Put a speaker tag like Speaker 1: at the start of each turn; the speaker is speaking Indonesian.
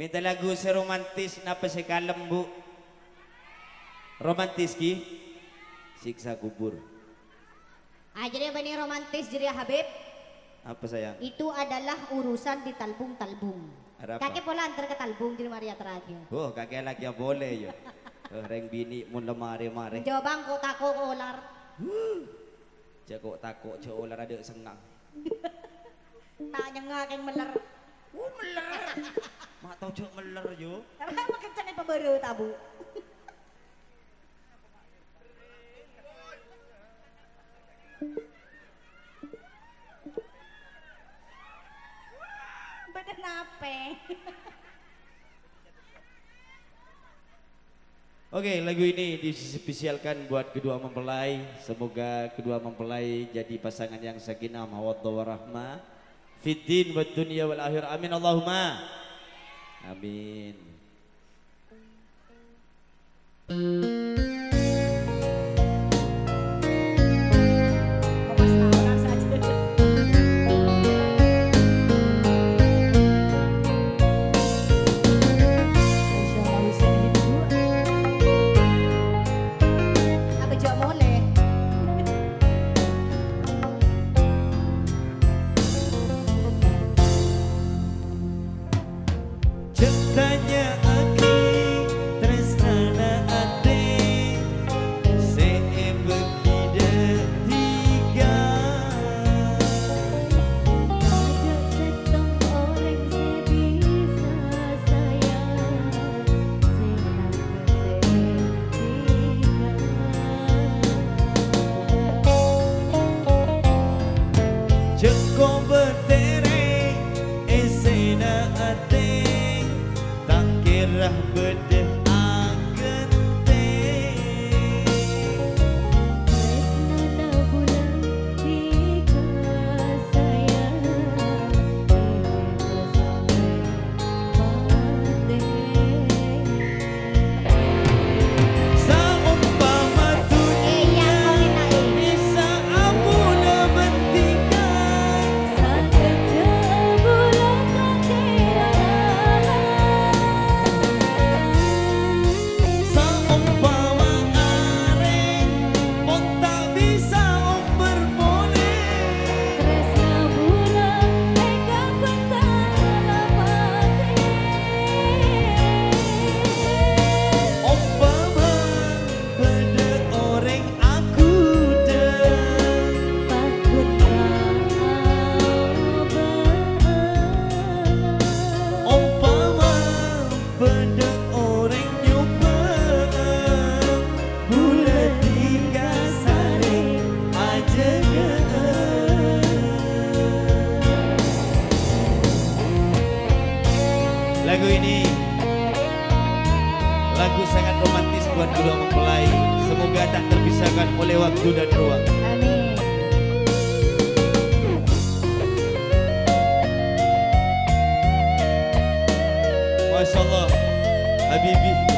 Speaker 1: Minta lagu seromantis napa sekalem bu? Romantis ki? Siksa kubur.
Speaker 2: Jadi apa nih romantis jadi Habib?
Speaker 1: Apa sayang?
Speaker 2: Itu adalah urusan di talbung-talbung. Kakek pola antar ke talbung di Maria terakhir.
Speaker 1: Oh kakek lagi ya boleh yo. Reng bini mun lemari-mari.
Speaker 2: Jawabang kok takut ular.
Speaker 1: Jago takut cok ular ada sengang.
Speaker 2: Tak nyengak yang meler.
Speaker 1: Meler. Mak tau cok meler yo.
Speaker 2: Karena makan canggih pembaru tabu. Bener nape?
Speaker 1: Oke, lagu ini dispesialkan buat kedua mempelai. Semoga kedua mempelai jadi pasangan yang sakinah mawaddah warahmah fiddin wad dunya wal akhir. Amin Allahumma. Amin. Tanya aki tresnana ate seebeki detiga
Speaker 3: Ada setong orang sebisa sayang senang bertiga
Speaker 1: Jeko bertere esena ate tak kira bedeh agente
Speaker 3: Tresnana bulan tiga sayang Ibu sampai mati
Speaker 1: saumpama dunia bisa amuna bentikan
Speaker 3: Sakit bulan tak kira
Speaker 1: saumpama areng pun tak bisa berboleh
Speaker 3: Tresna bulan ega betala mati
Speaker 1: umpama pada orang aku dan
Speaker 3: Takut
Speaker 1: umpama pada orang nyoba bulan tiga saling aja lagu ini lagu sangat romantis buat kedua mempelai. Semoga tak terpisahkan oleh waktu dan ruang.
Speaker 3: Amin.
Speaker 1: Masya Allah, Habibi.